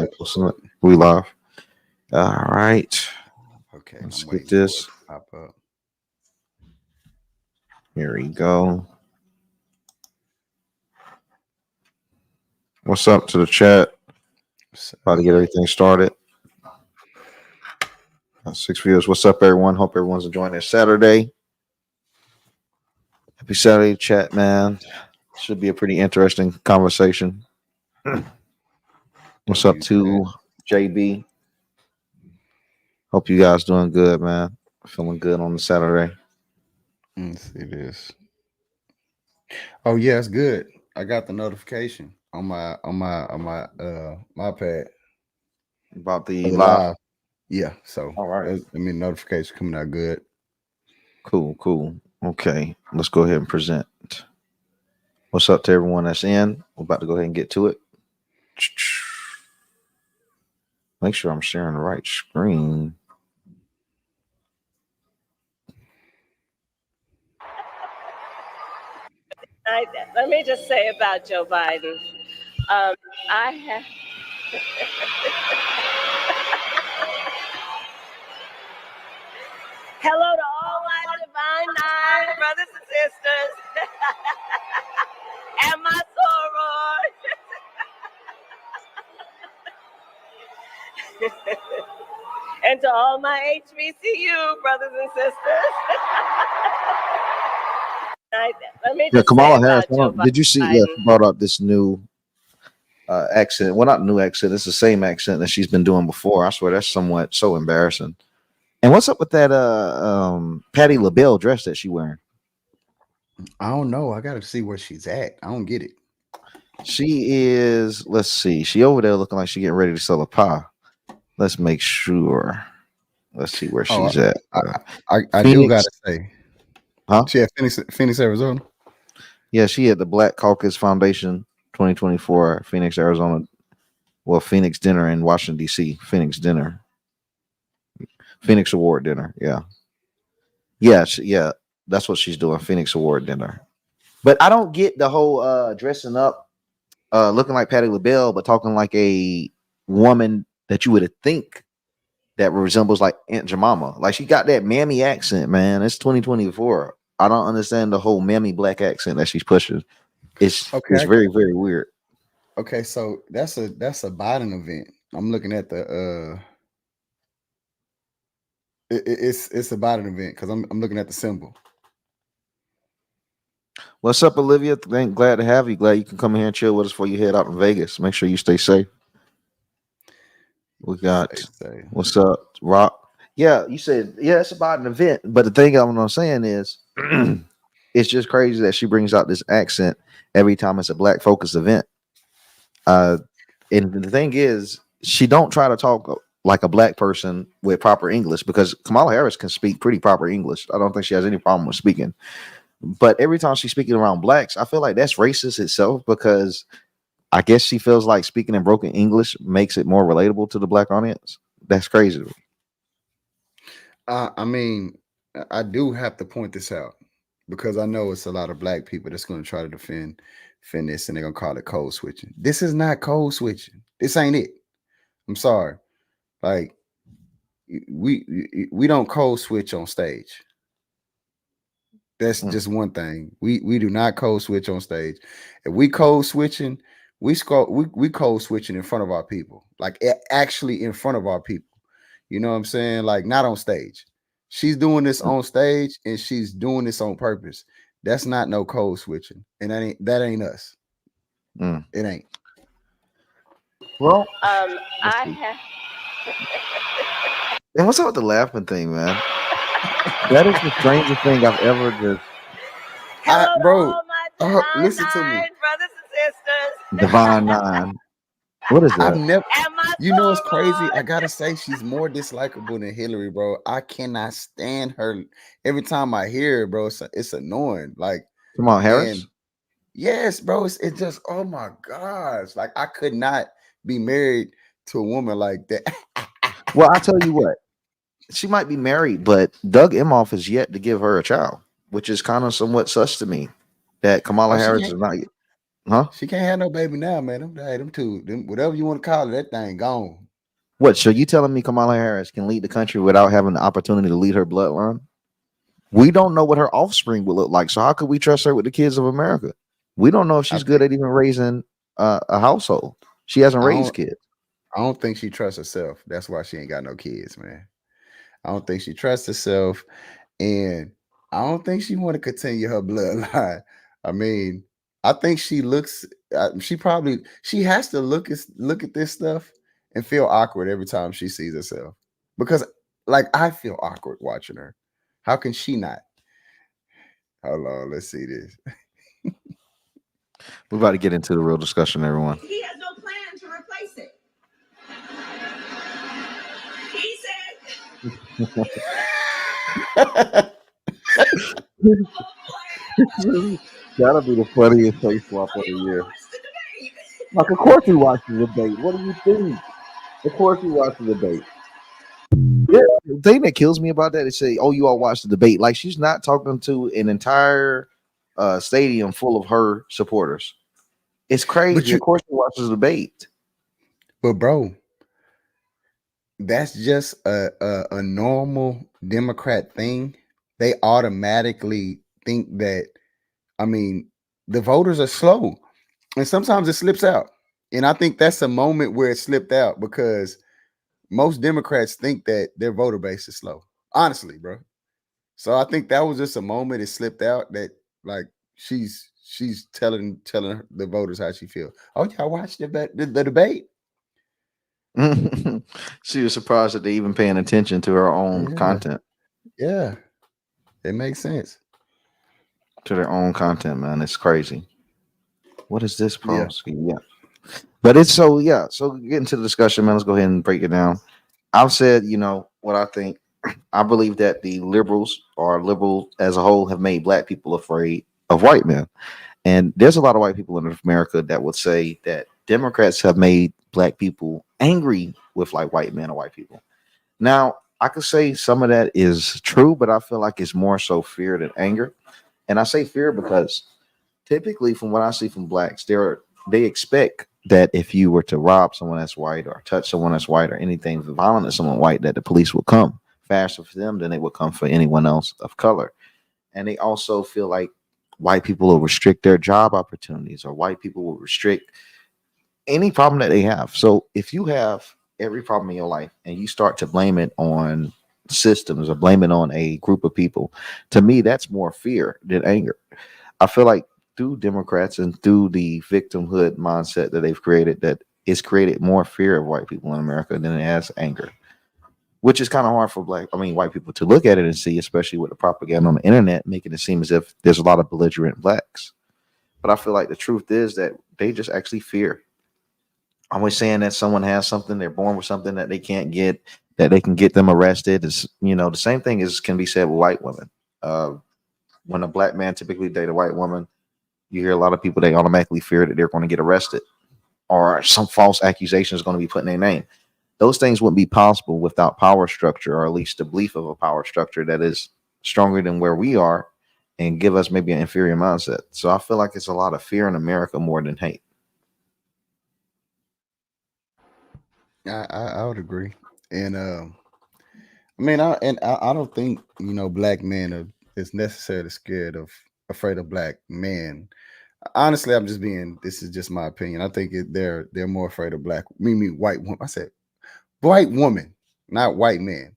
man. Posting it. We live. All right. Okay, Let's I'm get waiting this. for it to pop up. Here we go. What's up to the chat? About to get everything started. 6 viewers. What's up, everyone? Hope everyone's enjoying their Saturday. Happy Saturday, chat, man. Should be a pretty interesting conversation. What's up to JB? Hope you guys doing good, man. Feeling good on the Saturday. Let's see this. Oh yeah, it's good. I got the notification on my iPad About the for the live. live. Yeah, so All right. notification coming out good. Cool. Okay, let's go ahead and present. What's up to everyone that's in? We're about to go ahead and get to it. Make sure I'm sharing the right screen. Let me just say about Joe Biden. I have. Hello to all my divine nine brothers and sisters, and my sorors, and to all my HBCU brothers and sisters. Let me just Kamala say Harris. about Joe Biden. Did you see? Yeah, she brought up this new accent. Well, not new accent. It's the same accent that she's been doing before. I swear that's somewhat so embarrassing. And what's up with that Patti LaBelle dress that she wearing? I don't know. I gotta see where she's at. I don't get it. She is. Let's see. She over there looking like she getting ready to sell a pie. Let's make sure. Let's see where she's at. I do gotta say, huh? She at Phoenix, Arizona. Yeah, she at the Black Caucus Foundation 2024, Phoenix, Arizona. Well, Phoenix dinner in Washington D.C. Phoenix dinner. Phoenix Award dinner. Yeah. Yeah. That's what she's doing. Phoenix Award dinner. But I don't get the whole dressing up, looking like Patti LaBelle, but talking like a woman that you would think that resembles like Aunt Jemima. Like she got that mammy accent, man. It's 2024. I don't understand the whole mammy black accent that she's pushing. It's very, very weird. Okay, so that's a Biden event. I'm looking at the it's a Biden event because I'm looking at the symbol. What's up, Olivia? Glad to have you. Glad you can come in here and chill with us before you head out in Vegas. Make sure you stay safe. We got what's up, Rock? Yeah, you said it's about an event, but the thing I'm saying is, it's just crazy that she brings out this accent every time it's a black focused event. And the thing is, she don't try to talk like a black person with proper English because Kamala Harris can speak pretty proper English. I don't think she has any problem with speaking. But every time she's speaking around blacks, I feel like that's racist itself because I guess she feels like speaking in broken English makes it more relatable to the black audience. That's crazy. I mean, I do have to point this out because I know it's a lot of black people that's going to try to defend this and they're going to call it code switching. This is not code switching. This ain't it. I'm sorry. Like we don't code switch on stage. That's just one thing. We do not code switch on stage. If we code switching, we code switching in front of our people, like actually in front of our people. You know what I'm saying? Like not on stage. She's doing this on stage and she's doing this on purpose. That's not no code switching, and that ain't us. It ain't. Well, I have. And what's up with the laughing thing, man? That is the strangest thing I've ever just. Hello, listen to me, brothers and sisters. Divine Nine. What is that? I've never. You know it's crazy. I gotta say she's more dislikable than Hillary, bro. I cannot stand her. Every time I hear her, bro, it's annoying. Like, come on, Harris. Yes, bro. It's just oh my gosh. Like I could not be married to a woman like that. Well, I tell you what, she might be married, but Doug Emhoff is yet to give her a child, which is kind of somewhat sus to me. That Kamala Harris is not. Huh? She can't have no baby now, man. Them two, whatever you want to call it, that thing gone. What? So you telling me Kamala Harris can lead the country without having the opportunity to lead her bloodline? We don't know what her offspring will look like. So how could we trust her with the kids of America? We don't know if I she's good think at even raising a household. She hasn't I raised don't kids. I don't think she trusts herself. That's why she ain't got no kids, man. I don't think she trusts herself, and I don't think she want to continue her bloodline. I mean, I think she looks. She has to look at this stuff and feel awkward every time she sees herself because, like, I feel awkward watching her. How can she not? Hold on, let's see this. We're about to get into the real discussion, everyone. He has no plan to replace it. He said, That'll be the funniest face swap of "Oh, the you year. want to watch the debate?" Like, of course he watched the debate. What do you think? Of course he watched the debate. Yeah, the thing that kills me about that is say, "Oh, you all watched the debate." Like she's not talking to an entire stadium full of her supporters. It's but crazy. Of you, course, she watches the debate. but bro, that's just a normal Democrat thing. They automatically think that, I mean, the voters are slow and sometimes it slips out. And I think that's a moment where it slipped out because most Democrats think that their voter base is slow. Honestly, bro. So I think that was just a moment it slipped out that, like, she's telling the voters how she feels. Oh, y'all watched the debate? She was surprised that they even paying attention to her own Yeah, content, yeah. It makes sense. to their own content, man. It's crazy. What is this, Yeah. Prosky? Yeah, but it's so yeah. So getting to the discussion, man. Let's go ahead and break it down. I've said, what I think. I believe that the liberals or liberal as a whole have made black people afraid of white men. And there's a lot of white people in America that would say that Democrats have made black people angry with like white men or white people. Now, I could say some of that is true, but I feel like it's more so fear than anger. And I say fear because typically from what I see from blacks, they expect that if you were to rob someone that's white or touch someone that's white or anything violent to someone white, that the police will come faster for them than they would come for anyone else of color. And they also feel like white people will restrict their job opportunities or white people will restrict any problem that they have. So if you have every problem in your life and you start to blame it on systems or blame it on a group of people, to me, that's more fear than anger. I feel like through Democrats and through the victimhood mindset that they've created, that it's created more fear of white people in America than it has anger, which is kind of hard for white people to look at it and see, especially with the propaganda on the internet, making it seem as if there's a lot of belligerent blacks. But I feel like the truth is that they just actually fear. I'm always saying that someone has something, they're born with something that they can't get, that they can get them arrested. The same thing is can be said with white women. Uh, when a black man typically date a white woman, you hear a lot of people, they automatically fear that they're going to get arrested or some false accusation is going to be put in their name. Those things wouldn't be possible without power structure, or at least the belief of a power structure that is stronger than where we are and give us maybe an inferior mindset. So I feel like it's a lot of fear in America more than hate. I would agree. And I mean, I don't think black men are is necessarily scared of afraid of black men. Honestly, I'm just being. This is just my opinion. I think they're more afraid of black. Me, white woman. I said white woman, not white men.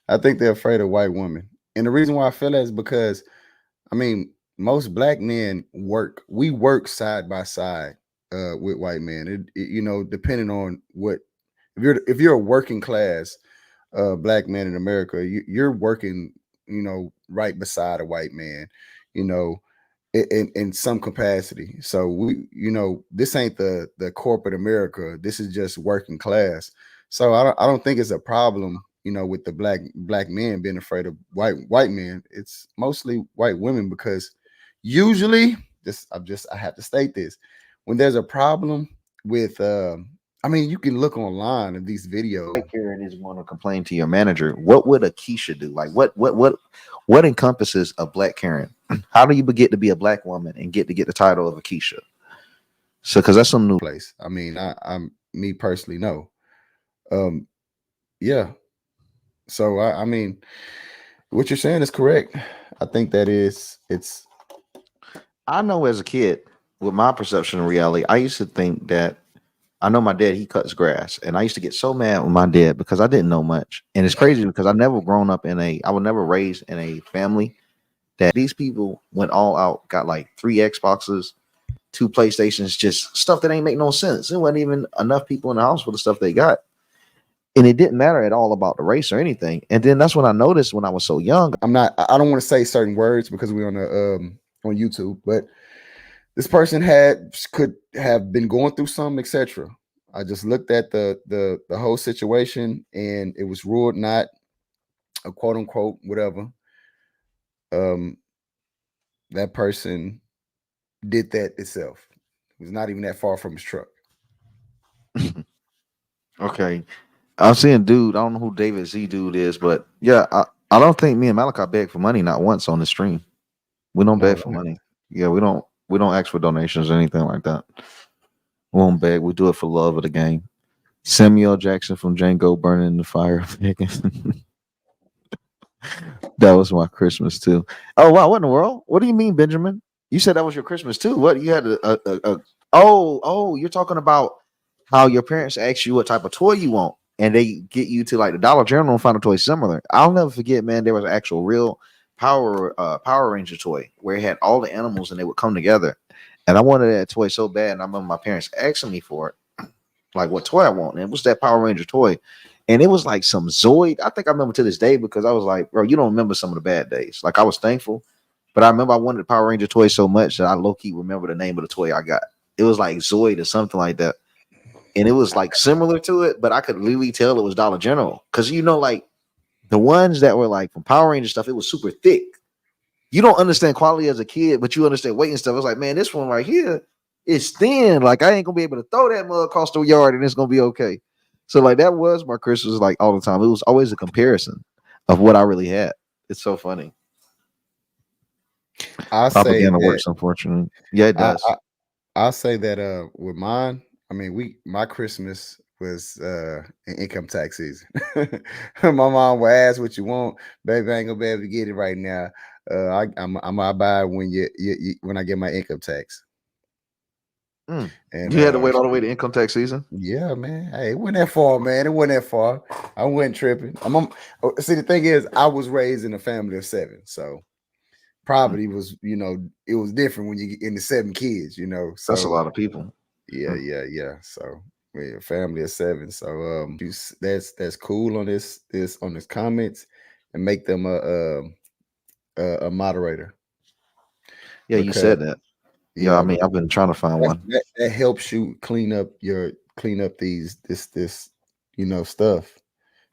I think they're afraid of white women. And the reason why I feel that is because, I mean, most black men work. We work side by side with white men. Depending on what, if you're a working class black man in America, you're working, right beside a white man, you know, in some capacity. So this ain't the corporate America. This is just working class. So I don't think it's a problem, with the black men being afraid of white men. It's mostly white women because usually I have to state this, when there's a problem with I mean, you can look online at these videos. White Karen is going to complain to your manager. What would a Keisha do? Like what encompasses a black Karen? How do you get to be a black woman and get to get the title of a Keisha? So, because that's some new. place. I mean, I'm me personally, no. Um, yeah. So I mean, what you're saying is correct. I think that is it's I know as a kid, with my perception of reality, I used to think that I know my dad, he cuts grass. And I used to get so mad with my dad because I didn't know much. And it's crazy because I was never raised in a family that these people went all out, got like 3 Xboxes, 2 PlayStations, just stuff that ain't make no sense. There wasn't even enough people in the house for the stuff they got. And it didn't matter at all about the race or anything. And then that's when I noticed when I was so young. I'm not I don't want to say certain words because we're on YouTube, but this person could have been going through something, etc. I just looked at the whole situation and it was ruled not a quote unquote whatever. Um that person did that itself. It was not even that far from his truck. Okay. I'm seeing dude. I don't know who David Z dude is, but yeah, I don't think me and Malachi beg for money not once on the stream. We don't No, beg for money. Yeah, we don't ask for donations or anything like that. We won't beg. We do it for love of the game. Samuel Jackson from Django burning in the fire. That was my Christmas too. Oh wow, what in the world? What do you mean, Benjamin? You said that was your Christmas too. What you had oh, you're talking about how your parents ask you what type of toy you want, and they get you to like the Dollar General and find a toy similar. I'll never forget, man. There was an actual real Power Ranger toy where it had all the animals and they would come together. And I wanted that toy so bad, and I remember my parents asking me for it, like what toy I want, and it was that Power Ranger toy. And it was like some Zoid. I think I remember to this day because I was like, bro, you don't remember some of the bad days. Like I was thankful, but I remember I wanted the Power Ranger toy so much that I low key remember the name of the toy I got. It was like Zoid or something like that. And it was like similar to it, but I could literally tell it was Dollar General. Cause like the ones that were like from Power Ranger stuff, it was super thick. You don't understand quality as a kid, but you understand weight and stuff. It's like, man, this one right here is thin. Like I ain't gonna be able to throw that mug across the yard and it's gonna be okay. So like that was my Christmas like all the time. It was always a comparison of what I really had. It's so funny. I say Propaganda that works, unfortunately. Yeah, it I, does. I I'll say that with mine, I mean my Christmas was an income tax season. My mom will ask what you want, baby. I ain't gonna be able to get it right now. I buy it when when I get my income tax. And You had to wait all the way to income tax season. yeah, man. Hey, it wasn't that far, man. It wasn't that far. I wasn't tripping. See, the thing is, I was raised in a family of 7, so probably was, it was different when you get into 7 kids, That's a So lot of people. yeah. So we're a family of 7. So that's cool on this on this comments and make them a moderator. Yeah, you Because said that. Yeah, I yeah, mean, I've been trying to find one. that helps you clean up this stuff,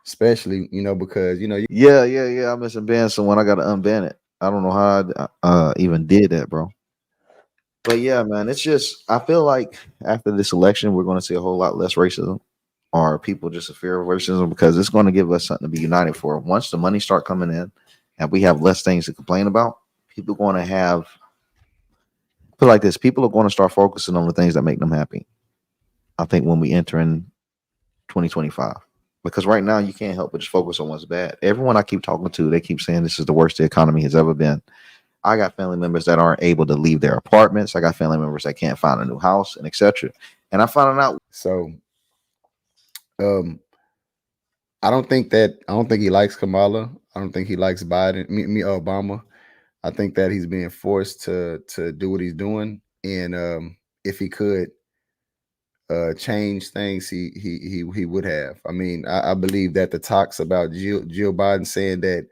especially because Yeah. I'm missing ban someone. I got to unban it. I don't know how I even did that, bro. But yeah, man, it's just I feel like after this election, we're going to see a whole lot less racism, or people just a fear of racism because it's going to give us something to be united for. Once the money start coming in, and we have less things to complain about, people going to have put it like this: people are going to start focusing on the things that make them happy. I think when we enter in 2025. Because right now you can't help but just focus on what's bad. Everyone I keep talking to, they keep saying this is the worst the economy has ever been. I got family members that aren't able to leave their apartments. I got family members that can't find a new house and etc. And I found out. so um I don't think he likes Kamala. I don't think he likes Biden, me Obama. I think that he's being forced to do what he's doing, and if he could change things, he would have. I mean, I believe that the talks about Jill Biden saying that,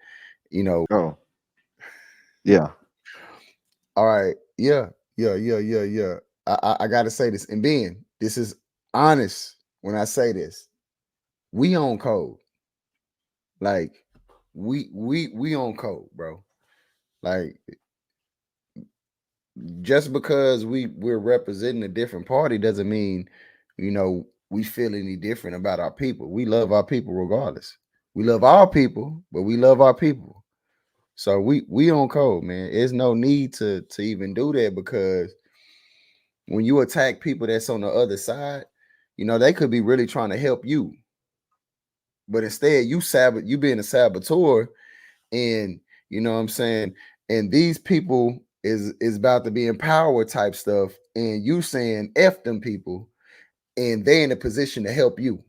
Oh, yeah. all right, yeah. I got to say this, and Ben, this is honest when I say this. We on code, like we on code, bro. Like just because we're representing a different party doesn't mean we feel any different about our people. We love our people regardless. We love our people, but we love our people. So we on code, man. There's no need to even do that because when you attack people that's on the other side, you know, they could be really trying to help you. But instead, you being a saboteur, and you know what I'm saying, and these people is about to be in power type stuff, and you saying F them people, and they in a position to help you.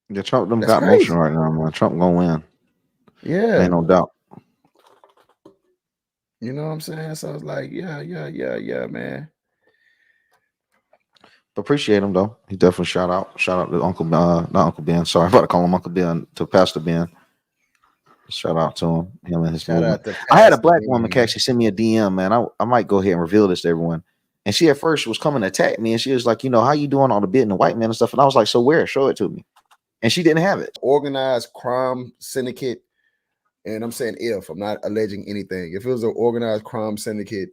Yeah, Trump them That's got motion crazy. right now, man. Trump gonna win. Yeah. Ain't no doubt. You know what I'm saying? So it's like, yeah, man. Appreciate him though. He definitely shout out to Uncle not Uncle Ben. Sorry, I'm about to call him Uncle Ben, to Pastor Ben. Shout out to him and his Shout movement. out to I had a Pastor black Ben, woman man. actually send me a DM, man. I might go ahead and reveal this to everyone. And she at first was coming to attack me, and she was like, you know, how you doing all the bit in the white man and stuff. And I was like, so where? Show it to me. And she didn't have it. Organized crime syndicate, and I'm saying if I'm not alleging anything. If it was an organized crime syndicate,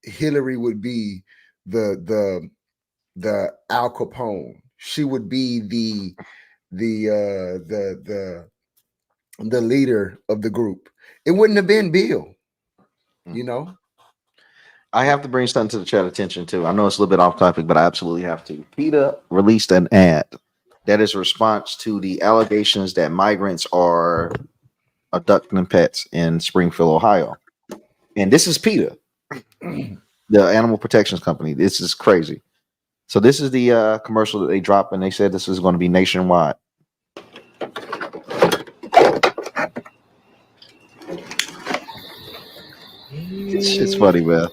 Hillary would be the Al Capone. She would be the leader of the group. It wouldn't have been Bill, you know. I have to bring something to the chat attention too. I know it's a little bit off topic, but I absolutely have to. PETA released an ad that is a response to the allegations that migrants are abducting pets in Springfield, Ohio. And this is PETA, the Animal Protections Company. This is crazy. So this is the commercial that they dropped, and they said this is going to be nationwide. This shit's funny, man.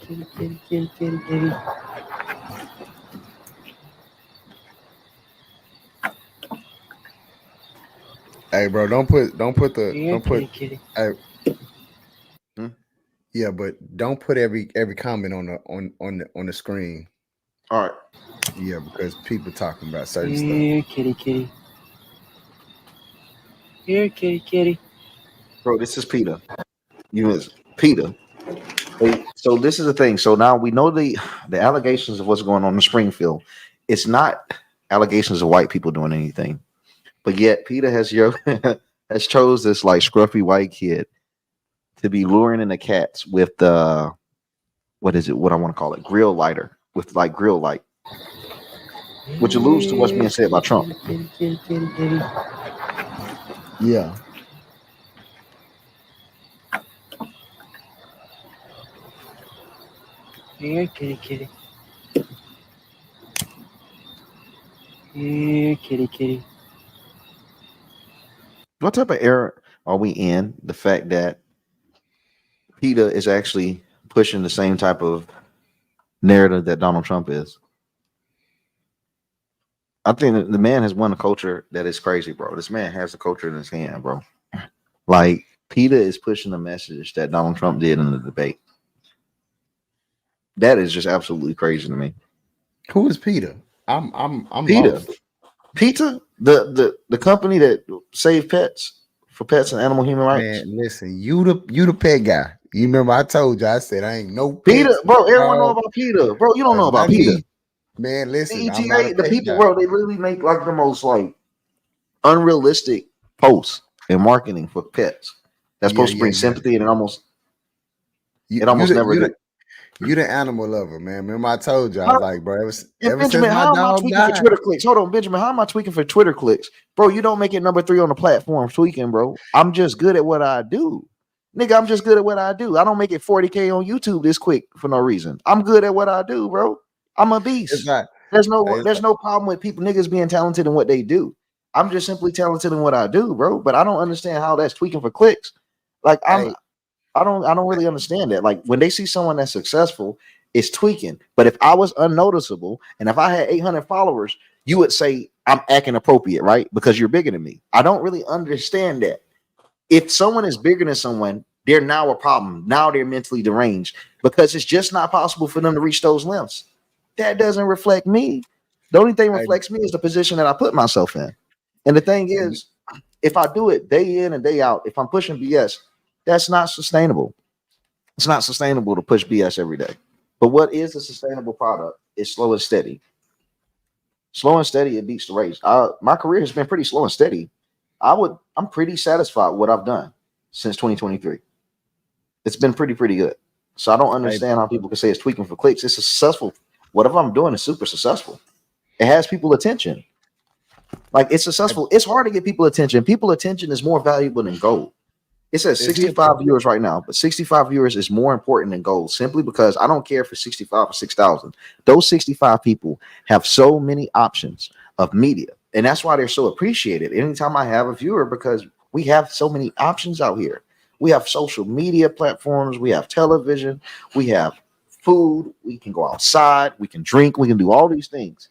Hey, bro, don't put hey, Hmm? yeah, but don't put every comment on the screen. All right. Yeah, because people talking about certain stuff. Kitty. Here, kitty. Bro, this is PETA. You is PETA. So this is the thing. So now we know the allegations of what's going on in Springfield. It's not allegations of white people doing anything, but yet PETA has chose this like scruffy white kid to be luring in the cats with the what is it? What I want to call it? Grill lighter with like grill light, which alludes to what's being said by Trump. Kitty. Yeah. Here, kitty. Here, kitty. What type of era are we in? The fact that PETA is actually pushing the same type of narrative that Donald Trump is. I think that the man has won a culture that is crazy, bro. This man has a culture in his hand, bro. Like PETA is pushing the message that Donald Trump did in the debate. That is just absolutely crazy to me. Who is PETA? I'm PETA. lost. PETA, the company that save pets for pets and animal human rights. Man, listen, you the pet guy. You remember I told you, I said I ain't no PETA, pets, bro. Everyone know dog. about PETA, bro. You don't know about Not me. PETA. Man, listen, I'm not a PETA, the pet people, guy. bro. They really make like the most like unrealistic posts and marketing for pets. That's supposed to bring sympathy, and it almost never did. You the animal lover, man. Remember I told you, I was like, bro, ever since Benjamin, my how am I dog tweaking for died. Twitter clicks? Hold on, Benjamin. How am I tweaking for Twitter clicks? Bro, you don't make it number 3 on the platform tweaking, bro. I'm just good at what I do. Nigga, I'm just good at what I do. I don't make it 40K on YouTube this quick for no reason. I'm good at what I do, bro. I'm a beast. There's no problem with people niggas being talented in what they do. I'm just simply talented in what I do, bro. But I don't understand how that's tweaking for clicks. Like I don't really understand that. Like when they see someone that's successful, it's tweaking. But if I was unnoticeable and if I had 800 followers, you would say I'm acting appropriate, right? Because you're bigger than me. I don't really understand that. If someone is bigger than someone, they're now a problem. Now they're mentally deranged because it's just not possible for them to reach those lengths. That doesn't reflect me. The only thing reflects me is the position that I put myself in. And the thing is, if I do it day in and day out, if I'm pushing BS, that's not sustainable. It's not sustainable to push BS every day. But what is a sustainable product is slow and steady. Slow and steady, it beats the race. My career has been pretty slow and steady. I'm pretty satisfied with what I've done since 2023. It's been pretty good. So I don't understand how people can say it's tweaking for clicks. It's successful. Whatever I'm doing is super successful. It has people attention. Like it's successful. It's hard to get people attention. People attention is more valuable than gold. It says 65 viewers right now, but 65 viewers is more important than gold simply because I don't care for 65 or 6,000. Those 65 people have so many options of media, and that's why they're so appreciated. Anytime I have a viewer, because we have so many options out here. We have social media platforms, we have television, we have food, we can go outside, we can drink, we can do all these things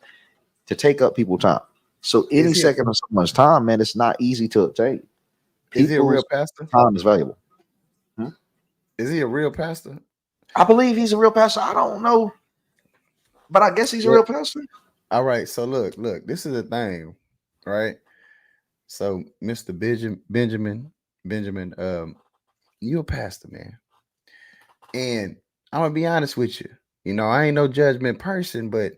to take up people's time. So any second of someone's time, man, it's not easy to obtain. Is he a real pastor? Time is valuable. Is he a real pastor? I believe he's a real pastor. I don't know, but I guess he's a real pastor. All right. So look, this is the thing, right? So Mr. Benjamin, you a pastor, man. And I'm gonna be honest with you. You know, I ain't no judgment person, but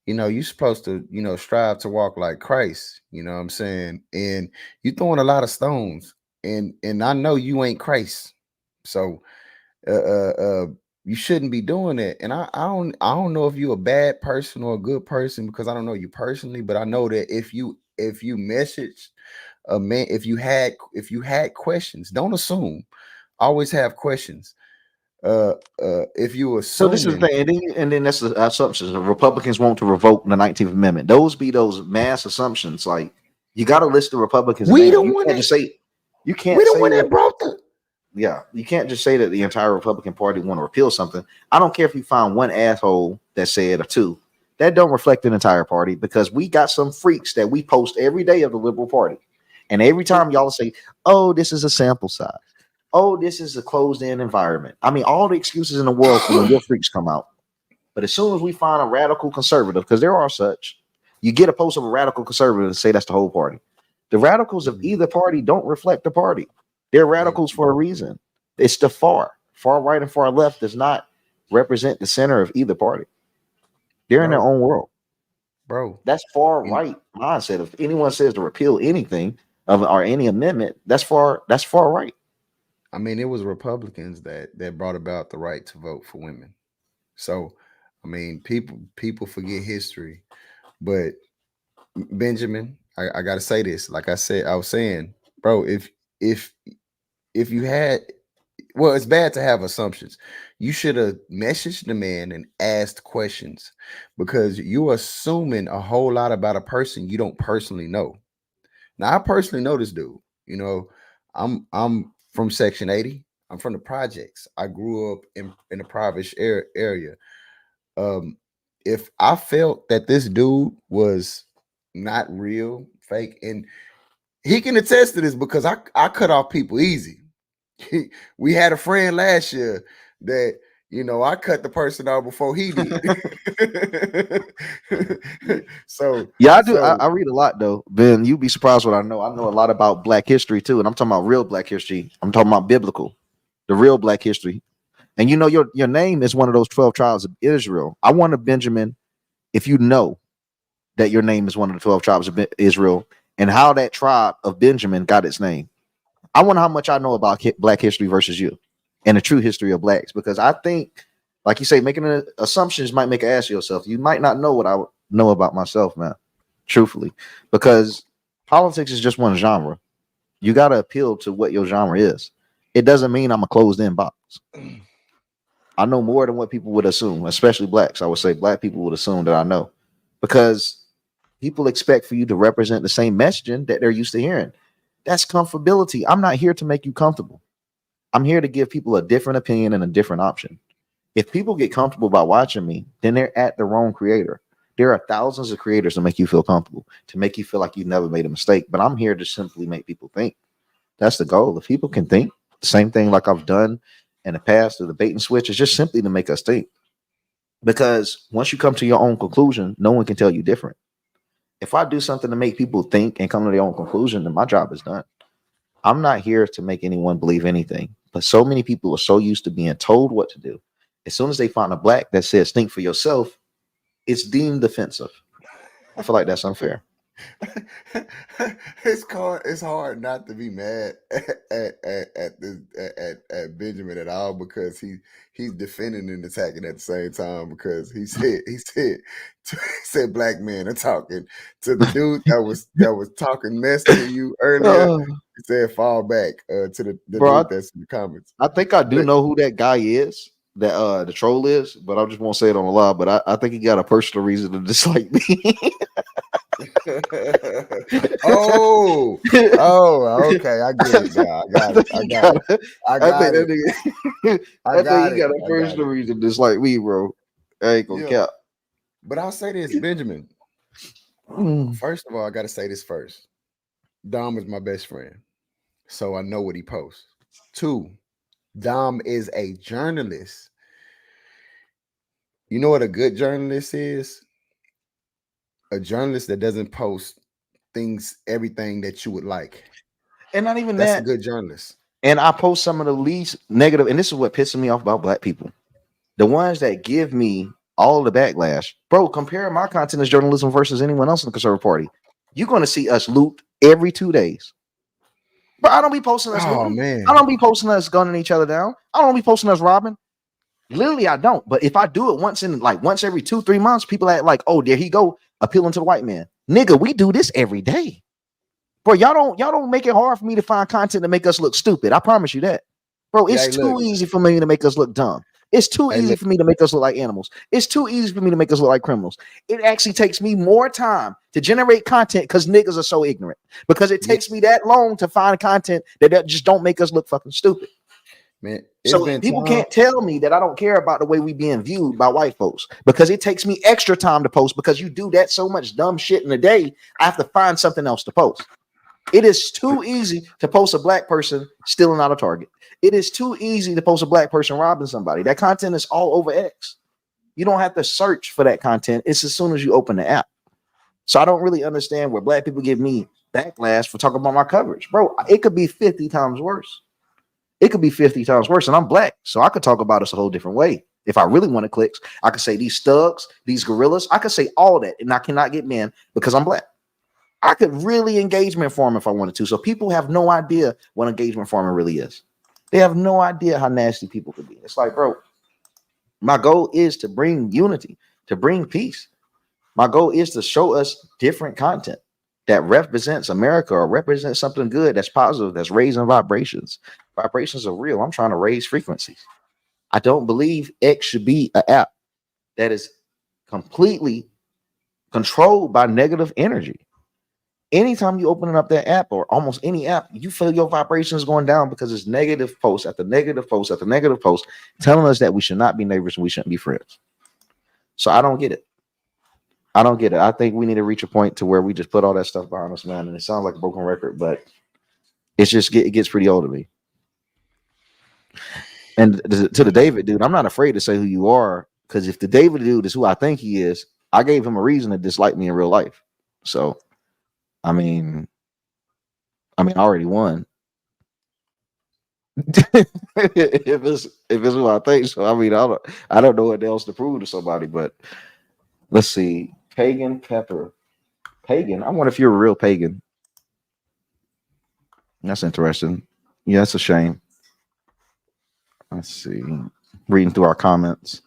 you know, you're supposed to, you know, strive to walk like Christ. You know what I'm saying? And you throwing a lot of stones, and I know you ain't Christ, so you shouldn't be doing that. And I don't know if you're a bad person or a good person because I don't know you personally, but I know that if you message a man, if you had questions, don't assume, always have questions. If you assume, so this is the thing, and then that's the assumptions. The Republicans want to revoke the 19th Amendment. Those be those mass assumptions. Like you got to list the Republicans. We name. don't You want can't to just say you can't. We don't say want that that brought the. Yeah, you can't just say that the entire Republican Party want to repeal something. I don't care if you find one asshole that said or two. That don't reflect an entire party because we got some freaks that we post every day of the Liberal Party, and every time y'all say, "Oh, this is a sample size." Oh, this is a closed-in environment. I mean, all the excuses in the world for when your freaks come out. But as soon as we find a radical conservative, because there are such, you get a post of a radical conservative and say that's the whole party. The radicals of either party don't reflect the party. They're radicals for a reason. It's the far right and far left does not represent the center of either party. They're in their own world. Bro. That's far right mindset. If anyone says to repeal anything or any amendment, that's far right. I mean, it was Republicans that brought about the right to vote for women. So, I mean, people forget history. But Benjamin, I gotta say this. Like I was saying, bro, if you had, well, it's bad to have assumptions. You should have messaged the man and asked questions because you're assuming a whole lot about a person you don't personally know. Now, I personally know this dude. You know, I'm from Section 80. I'm from the projects. I grew up in the private area. If I felt that this dude was not real, fake, and he can attest to this because I cut off people easy. We had a friend last year that, you know, I cut the person out before he did. So yeah, I do. I read a lot though. Ben, you'd be surprised what I know. I know a lot about Black history too, and I'm talking about real Black history. I'm talking about biblical, the real Black history. And you know, your name is one of those 12 tribes of Israel. I wonder, Benjamin, if you know that your name is one of the 12 tribes of Israel and how that tribe of Benjamin got its name. I wonder how much I know about Black history versus you and the true history of Blacks, because I think, like you say, making assumptions might make an ass of yourself. You might not know what I know about myself, man, truthfully, because politics is just one genre. You got to appeal to what your genre is. It doesn't mean I'm a closed-in box. I know more than what people would assume, especially Blacks. I would say Black people would assume that I know, because people expect for you to represent the same messaging that they're used to hearing. That's comfortability. I'm not here to make you comfortable. I'm here to give people a different opinion and a different option. If people get comfortable by watching me, then they're at the wrong creator. There are thousands of creators to make you feel comfortable, to make you feel like you never made a mistake. But I'm here to simply make people think. That's the goal. If people can think, the same thing like I've done in the past through the bait and switch, is just simply to make us think. Because once you come to your own conclusion, no one can tell you different. If I do something to make people think and come to their own conclusion, then my job is done. I'm not here to make anyone believe anything. But so many people are so used to being told what to do. As soon as they find a Black that says think for yourself, it's deemed offensive. I feel like that's unfair. It's hard not to be mad at Benjamin at all, because he's defending and attacking at the same time, because he said black men are talking to the dude that was talking mess to you earlier. Uh, He said fall back to the bro, dude that's in the comments. I think I do But know who that guy is, that the troll is, but I just won't say it on the live. But I think he got a personal reason to dislike me. oh, okay, I get it now. I got it. I I think got it. that nigga, I I think got he it. got a I got personal it. reason to dislike me, bro. I ain't gonna Yeah. cap. But I'll say this, Benjamin. Mm. First of all, I got to say this first. Dom is my best friend, so I know what he posts. 2, Dom is a journalist. You know what a good journalist is? A journalist that doesn't post everything that you would like. And not even That's a that. good journalist. And I post some of the least negative, and this is what pisses me off about black people. The ones that give me all the backlash. Bro, compare my content as journalism versus anyone else in the conservative party. You're going to see us loot every 2 days. But I don't be posting us Oh looting. man. I don't be posting us gunning each other down. I don't be posting us robbing. Literally, I don't. But if I do it once every 2-3 months, people act like, oh, there he go, appealing to the white man. Nigga, we do this every day. Bro, y'all don't make it hard for me to find content to make us look stupid. I promise you that. Bro, it's too easy for me to make us look dumb. It's too easy for me to make us look like animals. It's too easy for me to make us look like criminals. It actually takes me more time to generate content because niggas are so ignorant. Because it takes me that long to find content that just don't make us look fucking stupid. Man, So people can't tell me that I don't care about the way we being viewed by white folks, because it takes me extra time to post, because you do that so much dumb shit in a day. I have to find something else to post. It is too easy to post a black person stealing out of Target. It is too easy to post a black person robbing somebody. That content is all over X. You don't have to search for that content. It's as soon as you open the app. So I don't really understand where black people give me backlash for talking about my coverage. Bro, it could be 50 times worse. It could be 50 times worse, and I'm black, so I could talk about us a whole different way. If I really want to clicks, I could say these thugs, these gorillas, I could say all that, and I cannot get men because I'm black. I could really engagement farm if I wanted to. So people have no idea what engagement farming really is. They have no idea how nasty people could be. It's like, bro, my goal is to bring unity, to bring peace. My goal is to show us different content that represents America or represents something good, that's positive, that's raising vibrations. Vibrations are real. I'm trying to raise frequencies. I don't believe X should be an app that is completely controlled by negative energy. Anytime you open up that app, or almost any app, you feel your vibrations going down because it's negative post after negative post after negative post telling us that we should not be neighbors and we shouldn't be friends. So I don't get it. I think we need to reach a point to where we just put all that stuff behind us, man. And it sounds like a broken record, but it gets pretty old to me. And to the David dude, I'm not afraid to say who you are, because if the David dude is who I think he is, I gave him a reason to dislike me in real life. So I mean, I already won. if it's who I think so. I don't know what else to prove to somebody, but let's see. Pagan Pepper. Pagan. I wonder if you're a real pagan. That's interesting. Yeah, that's a shame. Let's see. Reading through our comments.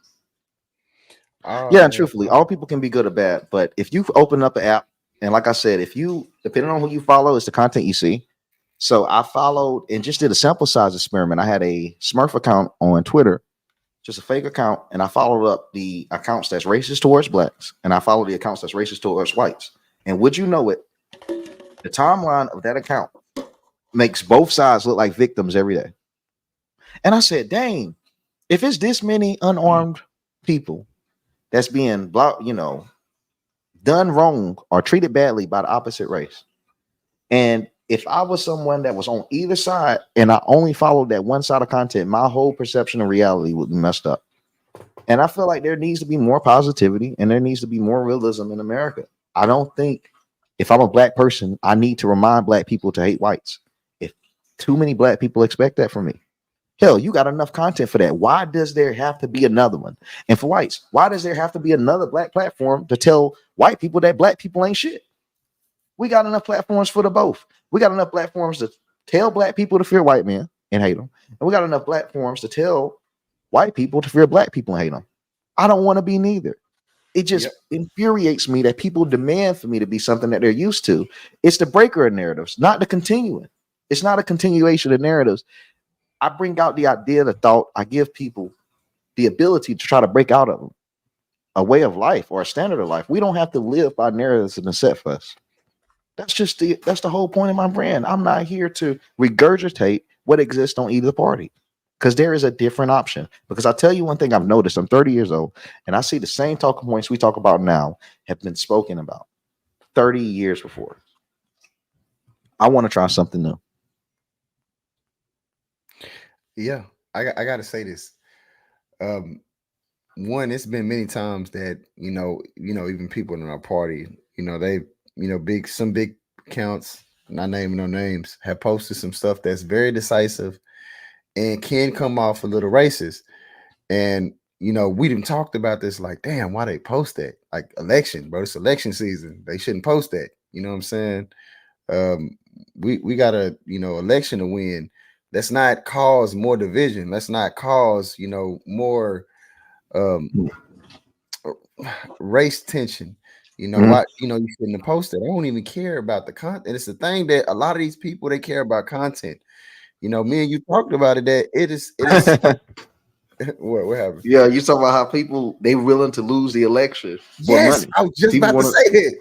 Yeah, and truthfully, all people can be good or bad, but if you open up an app, and like I said, if you, depending on who you follow, it's the content you see. So I followed and just did a sample size experiment. I had a Smurf account on Twitter, just a fake account, and I followed up the accounts that's racist towards blacks, and I followed the accounts that's racist towards whites. And would you know it, the timeline of that account makes both sides look like victims every day. And I said, dang, if it's this many unarmed people that's being done wrong or treated badly by the opposite race, and if I was someone that was on either side and I only followed that one side of content, my whole perception of reality would be messed up. And I feel like there needs to be more positivity and there needs to be more realism in America. I don't think if I'm a black person, I need to remind black people to hate whites. If too many black people expect that from me, hell, you got enough content for that. Why does there have to be another one? And for whites, why does there have to be another black platform to tell white people that black people ain't shit? We got enough platforms for the both. We got enough platforms to tell black people to fear white men and hate them. And we got enough platforms to tell white people to fear black people and hate them. I don't want to be neither. It just Yep. infuriates me that people demand for me to be something that they're used to. It's the breaker of narratives, not the continuing. It's not a continuation of narratives. I bring out the idea, the thought. I give people the ability to try to break out of them, a way of life or a standard of life. We don't have to live by narratives that have been set for us. That's the whole point of my brand. I'm not here to regurgitate what exists on either party because there is a different option. Because I'll tell you one thing I've noticed. I'm 30 years old and I see the same talking points we talk about now have been spoken about 30 years before. I want to try something new. Yeah, I got to say this. One, it's been many times that even people in our party, they, some big accounts, not naming no names, have posted some stuff that's very decisive and can come off a little racist. And we done talked about this, like, damn, why they post that? Like, election, bro, it's election season. They shouldn't post that. You know what I'm saying? We got a election to win. Let's not cause more division. Let's not cause more race tension. Why you shouldn't have posted. I don't even care about the content. It's the thing that a lot of these people, they care about content. Me and you talked about it, that it is what happened? Yeah, you talking about how people they willing to lose the election for Yes, money. I was just People about to want say that.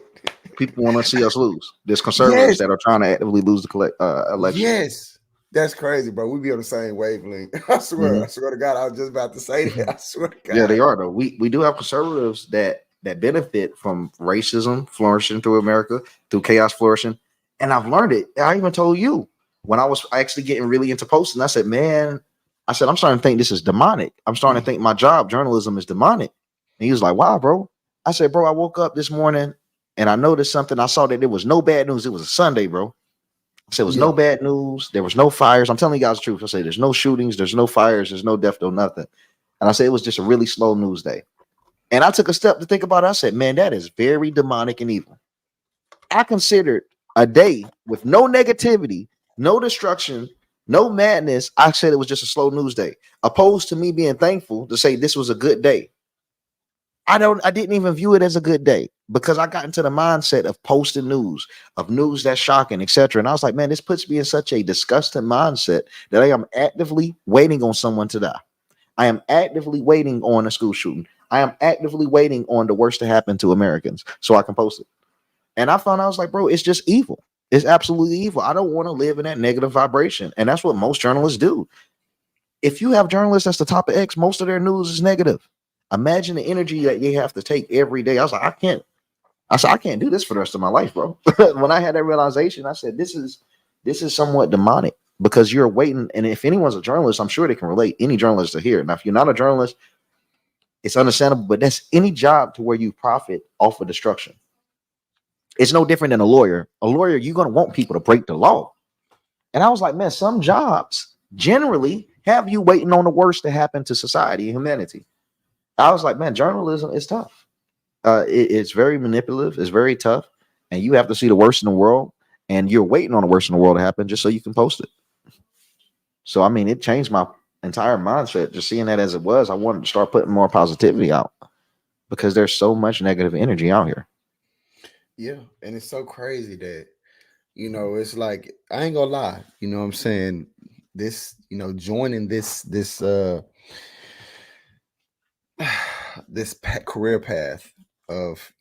people want to see us lose. There's conservatives Yes. that are trying to actively lose the election. Yes, that's crazy, bro. We be on the same wavelength. I swear, I swear to God, I was just about to say that. I swear to God. Yeah, they are though. We do have conservatives that benefit from racism flourishing through America, through chaos flourishing. And I've learned it. I even told you when I was actually getting really into posting, I said, man, I'm starting to think this is demonic. I'm starting to think my job, journalism, is demonic. And he was like, wow, bro. I said, bro, I woke up this morning and I noticed something. I saw that there was no bad news. It was a Sunday, bro. I said, there was no bad news. There was no fires. I'm telling you guys the truth. I say, there's no shootings. There's no fires. There's no death, no nothing. And I said, it was just a really slow news day. And I took a step to think about it. I said, man, that is very demonic and evil. I considered a day with no negativity, no destruction, no madness. I said it was just a slow news day, opposed to me being thankful to say this was a good day. I didn't even view it as a good day because I got into the mindset of posting news, of news that's shocking, etc. And I was like, man, this puts me in such a disgusting mindset that I am actively waiting on someone to die. I am actively waiting on a school shooting. I am actively waiting on the worst to happen to Americans so I can post it. And I found I was like, bro, it's just evil. It's absolutely evil. I don't want to live in that negative vibration. And that's what most journalists do. If you have journalists that's the top of X, most of their news is negative. Imagine the energy that you have to take every day. I was like, I can't do this for the rest of my life, bro. When I had that realization, I said, this is somewhat demonic because you're waiting. And if anyone's a journalist, I'm sure they can relate. Any journalist are here. Now, if you're not a journalist, it's understandable, but that's any job to where you profit off of destruction. It's no different than a lawyer. A lawyer, you're going to want people to break the law. And I was like, man, some jobs generally have you waiting on the worst to happen to society and humanity. I was like, man, journalism is tough. It's very manipulative. It's very tough. And you have to see the worst in the world. And you're waiting on the worst in the world to happen just so you can post it. So, I mean, it changed my entire mindset. Just seeing that as it was, I wanted to start putting more positivity out because there's so much negative energy out here. Yeah. And it's so crazy that, it's like, I ain't gonna lie, you know what I'm saying? This, joining this career path of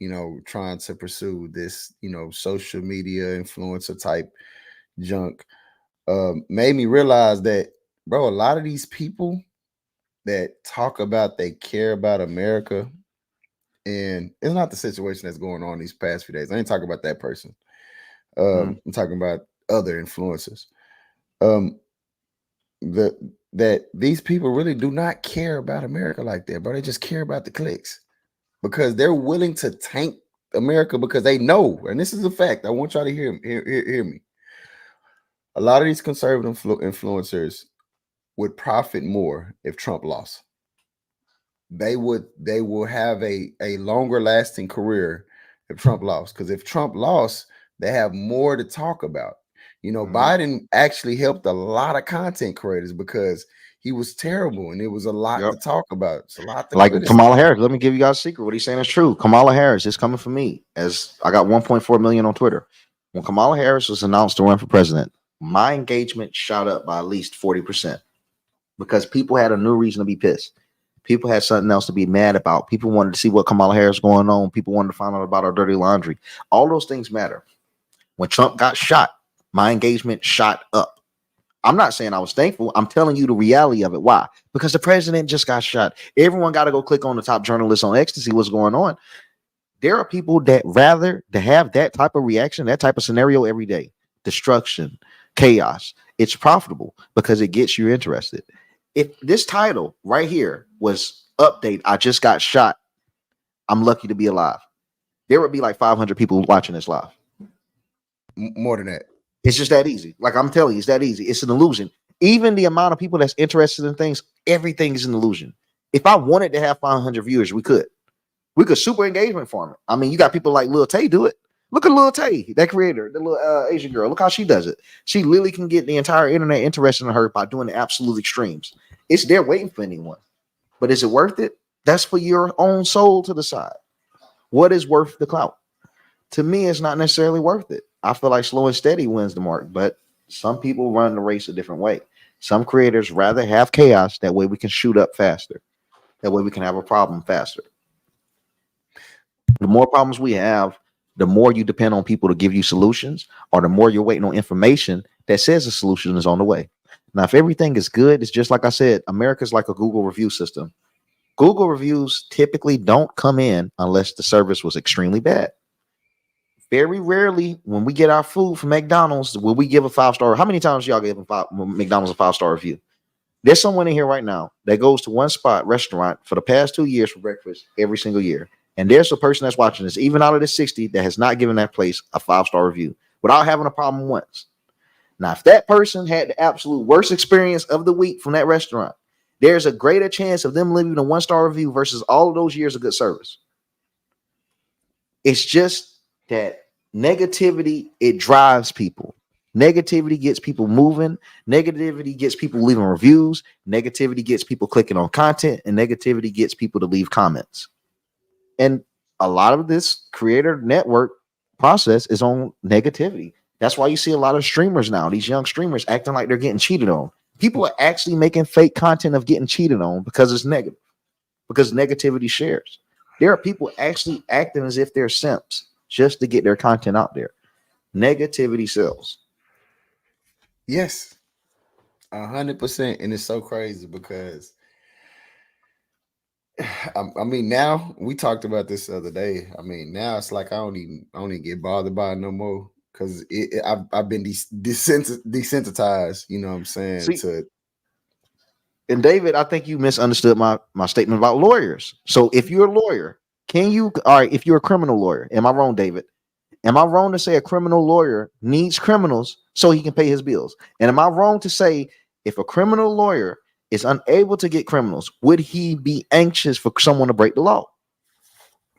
trying to pursue this social media influencer type junk made me realize that, bro, a lot of these people that talk about they care about America, and it's not the situation that's going on these past few days. I ain't talking about that person. I'm talking about other influencers. That these people really do not care about America like that, bro. They just care about the clicks because they're willing to tank America because they know, and this is a fact. I want y'all to hear me. A lot of these conservative influencers would profit more if Trump lost. They will have a longer lasting career if Trump lost. Because if Trump lost, They have more to talk about. You know, Mhm. Biden actually helped a lot of content creators because he was terrible and it was a lot Yep. to talk about. It's a lot to Like criticize. Kamala Harris. Let me give you guys a secret. What he's saying is true. Kamala Harris is coming for me. As I got 1.4 million on Twitter. When Kamala Harris was announced to run for president, my engagement shot up by at least 40% because people had a new reason to be pissed. People had something else to be mad about. People wanted to see what Kamala Harris going on. People wanted to find out about our dirty laundry. All those things matter. When Trump got shot, my engagement shot up. I'm not saying I was thankful. I'm telling you the reality of it. Why? Because the president just got shot. Everyone got to go click on the top journalists on X to see what's going on. There are people that rather to have that type of reaction, that type of scenario every day. Destruction, chaos. It's profitable because it gets you interested. If this title right here was update, I just got shot, I'm lucky to be alive, there would be like 500 people watching this live. More than that. It's just that easy. Like I'm telling you, it's that easy. It's an illusion. Even the amount of people that's interested in things, everything is an illusion. If I wanted to have 500 viewers, we could. We could super engagement farm it. I mean, you got people like Lil Tay do it. Look at Lil Tay, that creator, the little Asian girl. Look how she does it. She literally can get the entire internet interested in her by doing the absolute extremes. It's there waiting for anyone. But is it worth it? That's for your own soul to decide. What is worth the clout? To me, it's not necessarily worth it. I feel like slow and steady wins the mark, but some people run the race a different way. Some creators rather have chaos. That way we can shoot up faster. That way we can have a problem faster. The more problems we have, the more you depend on people to give you solutions, or the more you're waiting on information that says a solution is on the way. Now, if everything is good, it's just like I said, America's like a Google review system. Google reviews typically don't come in unless the service was extremely bad. Very rarely, when we get our food from McDonald's, will we give a 5-star. How many times y'all give McDonald's a 5-star review? There's someone in here right now that goes to one spot restaurant for the past 2 years for breakfast every single year. And there's a person that's watching this, even out of the 60, that has not given that place a 5-star review without having a problem once. Now, if that person had the absolute worst experience of the week from that restaurant, there's a greater chance of them leaving a 1-star review versus all of those years of good service. It's just that negativity, it drives people. Negativity gets people moving. Negativity gets people leaving reviews. Negativity gets people clicking on content, and negativity gets people to leave comments. And a lot of this creator network process is on negativity. That's why you see a lot of streamers now, these young streamers acting like they're getting cheated on. People are actually making fake content of getting cheated on because it's negative, because negativity shares. There are people actually acting as if they're simps just to get their content out there. Negativity sells. Yes, 100%. And it's so crazy because I mean, now we talked about this the other day. I mean, now it's like I don't even get bothered by it no more because I've been desensitized. You know what I'm saying? See, and David, I think you misunderstood my statement about lawyers. So if you're a lawyer, if you're a criminal lawyer, am I wrong, David? Am I wrong to say a criminal lawyer needs criminals so he can pay his bills? And am I wrong to say if a criminal lawyer is unable to get criminals, would he be anxious for someone to break the law?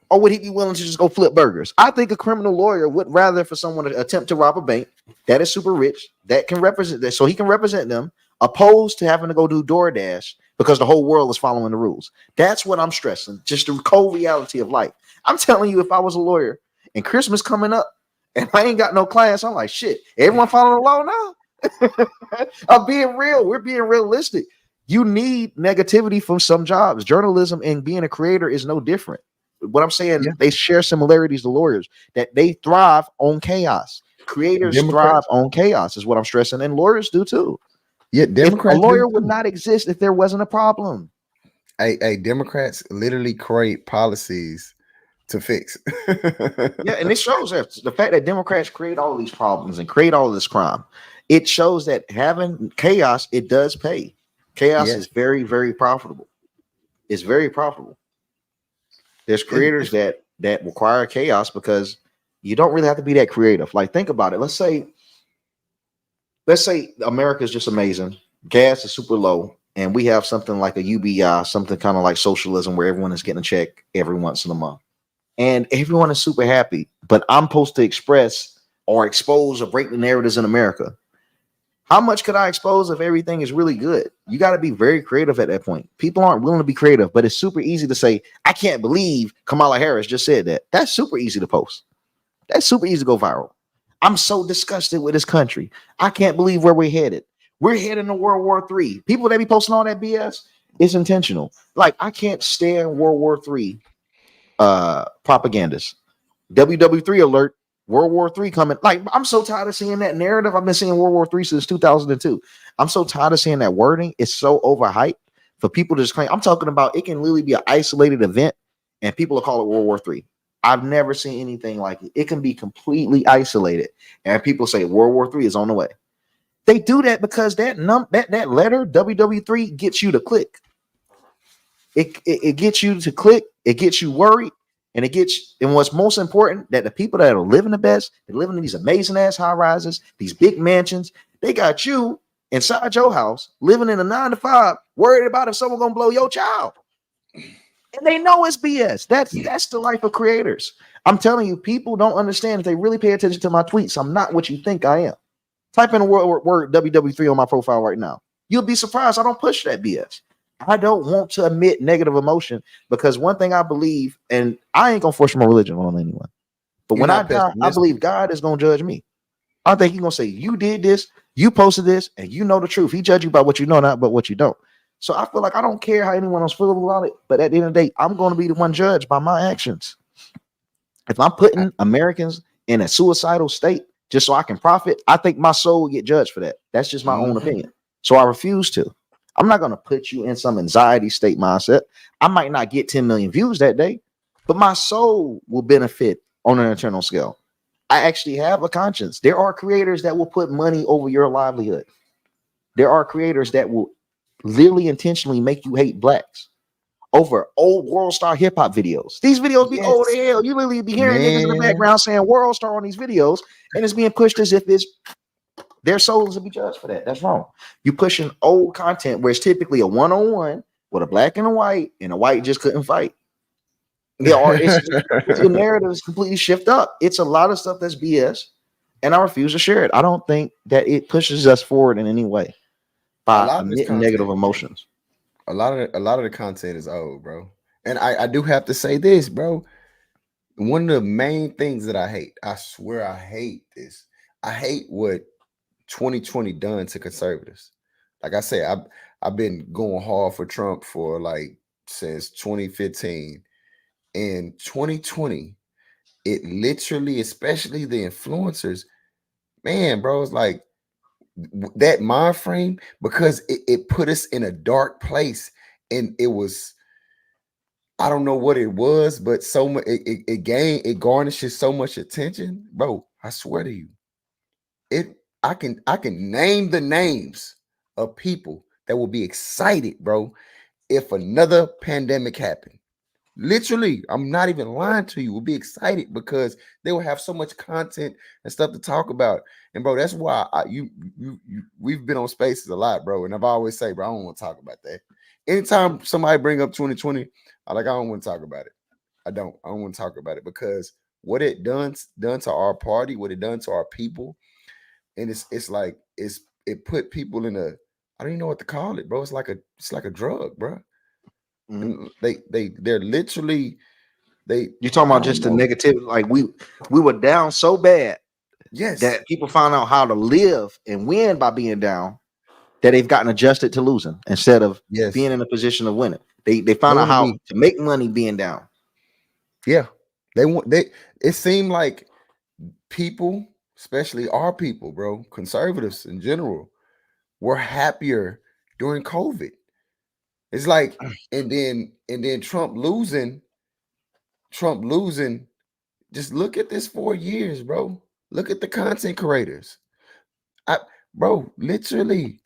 Or would he be willing to just go flip burgers? I think a criminal lawyer would rather for someone to attempt to rob a bank that is super rich, that can represent that, so he can represent them, opposed to having to go do DoorDash because the whole world is following the rules. That's what I'm stressing. Just the cold reality of life. I'm telling you, if I was a lawyer and Christmas coming up and I ain't got no clients, I'm like, shit, everyone following the law now? I'm being real. We're being realistic. You need negativity from some jobs. Journalism and being a creator is no different. What I'm saying, they share similarities to lawyers, that they thrive on chaos. Creators thrive on chaos is what I'm stressing, and lawyers do too. Yeah, Democrats. A lawyer would not exist if there wasn't a problem. Hey, Democrats literally create policies to fix. Yeah, and it shows that the fact that Democrats create all these problems and create all this crime, it shows that having chaos, it does pay. Chaos is very, very profitable. It's very profitable. There's creators that require chaos because you don't really have to be that creative. Like, think about it. Let's say America is just amazing. Gas is super low, and we have something like a UBI, something kind of like socialism where everyone is getting a check every once in a month. And everyone is super happy, but I'm supposed to express or expose or break the narratives in America. How much could I expose if everything is really good? You got to be very creative at that point. People aren't willing to be creative, but it's super easy to say, I can't believe Kamala Harris just said that. That's super easy to post. That's super easy to go viral. I'm so disgusted with this country. I can't believe where we're headed. We're heading to World War III. People that be posting all that BS, it's intentional. Like, I can't stand World War III propagandists. WW3 alert, World War III coming. Like, I'm so tired of seeing that narrative. I've been seeing World War III since 2002. I'm so tired of seeing that wording. It's so overhyped for people to just claim. I'm talking about it can literally be an isolated event and people will call it World War III. I've never seen anything like it. It can be completely isolated and people say World War III is on the way. They do that because that letter WW3 gets you to click. It gets you to click. It gets you worried. And what's most important, that the people that are living the best, they're living in these amazing ass high rises, these big mansions, they got you inside your house, living in a 9 to 5, worried about if someone gonna blow your child. And they know it's BS. That's the life of creators. I'm telling you, people don't understand if they really pay attention to my tweets. I'm not what you think I am. Type in the word WW3 on my profile right now. You'll be surprised. I don't push that BS. I don't want to admit negative emotion because one thing I believe, and I ain't gonna force my religion on anyone, but when I die, I believe God is gonna judge me. I think He's gonna say, you did this, you posted this, and you know the truth. He judge you by what you know, not by what you don't. So I feel like I don't care how anyone else feels about it, but at the end of the day, I'm gonna be the one judged by my actions. If I'm putting Americans in a suicidal state just so I can profit, I think my soul will get judged for that. That's just my own opinion. So I refuse to. I'm not going to put you in some anxiety state mindset. I might not get 10 million views that day, but my soul will benefit on an internal scale. I actually have a conscience. There are creators that will put money over your livelihood. There are creators that will literally intentionally make you hate blacks over old World Star hip hop videos. These videos be old as hell. You literally be hearing niggas in the background saying World Star on these videos, and it's being pushed as if it's their souls to be judged for that. That's wrong. You pushing old content where it's typically a one-on-one with a black and a white just couldn't fight. The narrative is completely shift up. It's a lot of stuff that's BS, and I refuse to share it. I don't think that it pushes us forward in any way by emitting negative emotions. A lot of the content is old, bro. And I do have to say this, bro. One of the main things that I hate, I swear I hate this. I hate what 2020 done to conservatives. Like I say, I've been going hard for Trump for like since 2015. In 2020, it literally, especially the influencers, man, bro, it's like that mind frame, because it put us in a dark place, and it was, I don't know what it was, but so much it garnishes so much attention, bro. I swear to you, I can name the names of people that will be excited, bro, if another pandemic happened. Literally, I'm not even lying to you. Will be excited because they will have so much content and stuff to talk about. And bro, that's why we've been on spaces a lot, bro. And I've always say, bro, I don't want to talk about that. Anytime somebody bring up 2020, I don't want to talk about it. I don't want to talk about it because what it done to our party, what it done to our people, and it's like it put people in a, I don't even know what to call it, bro. It's like a drug, bro. And they're literally You're talking about just the negativity. Like we were down so bad, that people found out how to live and win by being down, that they've gotten adjusted to losing instead of being in a position of winning. They found out how to make money being down. Yeah, it seemed like people, especially our people, bro, conservatives in general, were happier during COVID. It's like, and then Trump losing. Just look at this 4 years, bro. Look at the content creators. Bro, literally,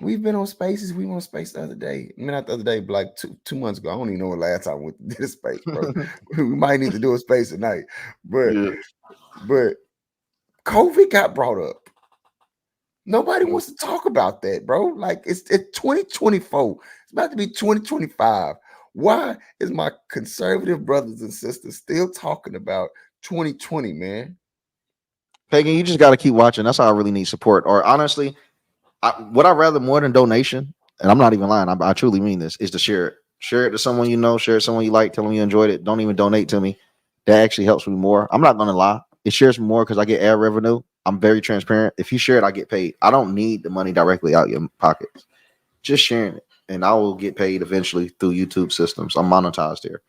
we've been on spaces. We went on space the other day. I mean, not the other day, but like two months ago. I don't even know what last time we did a space, bro. We might need to do a space tonight. But COVID got brought up. Nobody wants to talk about that, bro. Like it's 2024. It's about to be 2025. Why is my conservative brothers and sisters still talking about 2020, man? Pagan, you just got to keep watching. That's how I really need support. Or honestly, what I rather more than donation, and I'm not even lying, I truly mean this, is to share it. Share it to someone you know, share it to someone you like, tell them you enjoyed it. Don't even donate to me. That actually helps me more. I'm not gonna lie. It shares me more because I get ad revenue. I'm very transparent. If you share it, I get paid. I don't need the money directly out your pockets. Just sharing it. And I will get paid eventually through YouTube systems. I'm monetized here.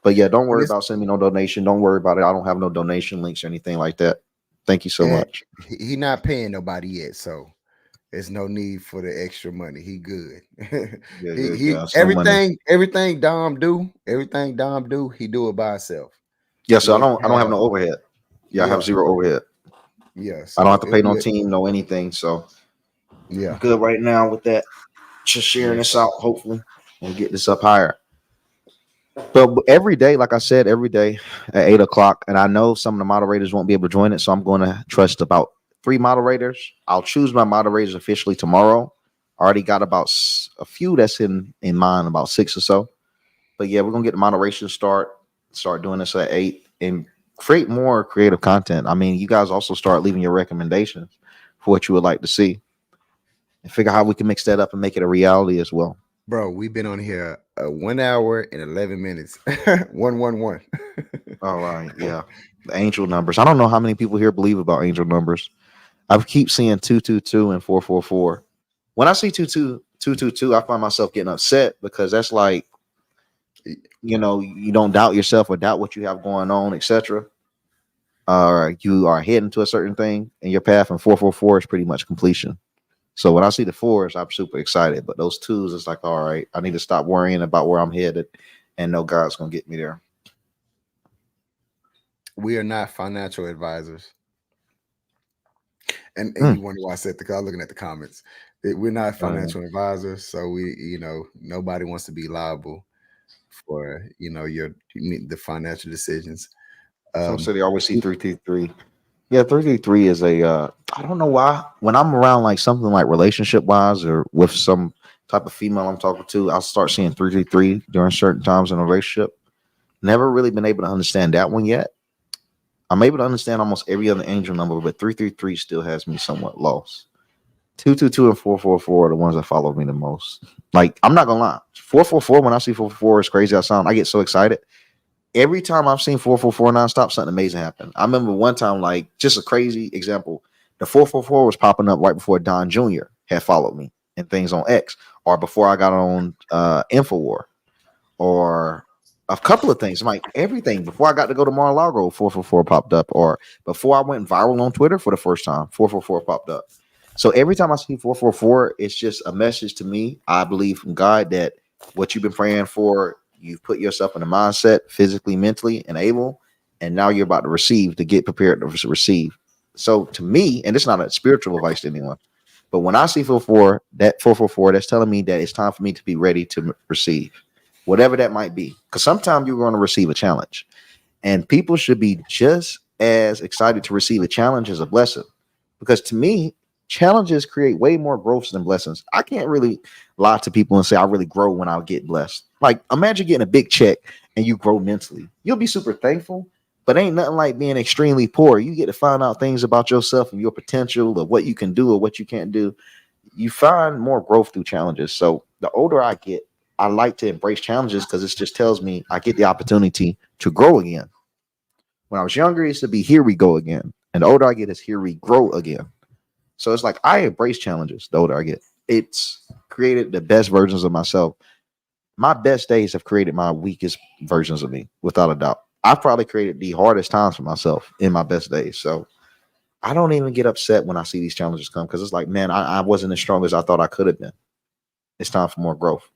But yeah, don't And worry about sending me no donation. Don't worry about it. I don't have no donation links or anything like that. Thank you so much. he not paying nobody yet, so there's no need for the extra money. He good. Yeah, it's no money. everything Dom do, he do it by himself. Yeah, so He I don't have no overhead. Yeah, I have zero overhead. Yeah, I don't so have to pay no team, no anything. So I'm good right now with that. Just sharing this out, hopefully, and get this up higher. But every day, like I said, every day at 8 o'clock, and I know some of the moderators won't be able to join it, so I'm going to trust about 3 moderators. I'll choose my moderators officially tomorrow. I already got about a few that's in mind, about 6 or so. But yeah, we're gonna get the moderation start doing this at 8 and create more creative content. I mean, you guys also start leaving your recommendations for what you would like to see, and figure out how we can mix that up and make it a reality as well. Bro, we've been on here 1 hour and 11 minutes. 111. All right, yeah. The angel numbers. I don't know how many people here believe about angel numbers. I keep seeing 222 and 444. When I see 222, I find myself getting upset because that's like, you don't doubt yourself or doubt what you have going on, etc. Or you are heading to a certain thing in your path, and 444 is pretty much completion. So when I see the 4s, I'm super excited. But those 2s, it's like, all right, I need to stop worrying about where I'm headed and know God's gonna get me there. We are not financial advisors. And you wonder why I said I was looking at the comments. We're not financial advisors, so nobody wants to be liable for the financial decisions. Some say they always see 333. Yeah, 333 is I don't know why. When I'm around like something like relationship wise or with some type of female I'm talking to, I'll start seeing 333 during certain times in a relationship. Never really been able to understand that one yet. I'm able to understand almost every other angel number, but 333 still has me somewhat lost. 222 and 444 are the ones that follow me the most. Like, I'm not gonna lie. 444, when I see 444, as crazy as I sound, I get so excited. Every time I've seen 444 nonstop, something amazing happened. I remember one time, like, just a crazy example. The 444 was popping up right before Don Jr. had followed me and things on X, or before I got on Infowar, or a couple of things. Like everything before I got to go to Mar-a-Lago, 444 popped up, or before I went viral on Twitter for the first time, 444 popped up. So every time I see 444, it's just a message to me. I believe from God that what you've been praying for, you've put yourself in a mindset, physically, mentally, and able, and now you're about to receive, to get prepared to receive. So to me, and it's not a spiritual advice to anyone, but when I see 444, that's telling me that it's time for me to be ready to receive, whatever that might be. Because sometimes you're going to receive a challenge, and people should be just as excited to receive a challenge as a blessing. Because to me, challenges create way more growth than blessings. I can't really lie to people and say I really grow when I get blessed. Like, imagine getting a big check and you grow mentally. You'll be super thankful, but ain't nothing like being extremely poor. You get to find out things about yourself and your potential, of what you can do or what you can't do. You find more growth through challenges. So the older I get, I like to embrace challenges because it just tells me I get the opportunity to grow again. When I was younger, it used to be here we go again. And the older I get, is here we grow again. So it's like I embrace challenges the older I get. It's created the best versions of myself. My best days have created my weakest versions of me, without a doubt. I've probably created the hardest times for myself in my best days. So I don't even get upset when I see these challenges come, because it's like, man, I wasn't as strong as I thought I could have been. It's time for more growth.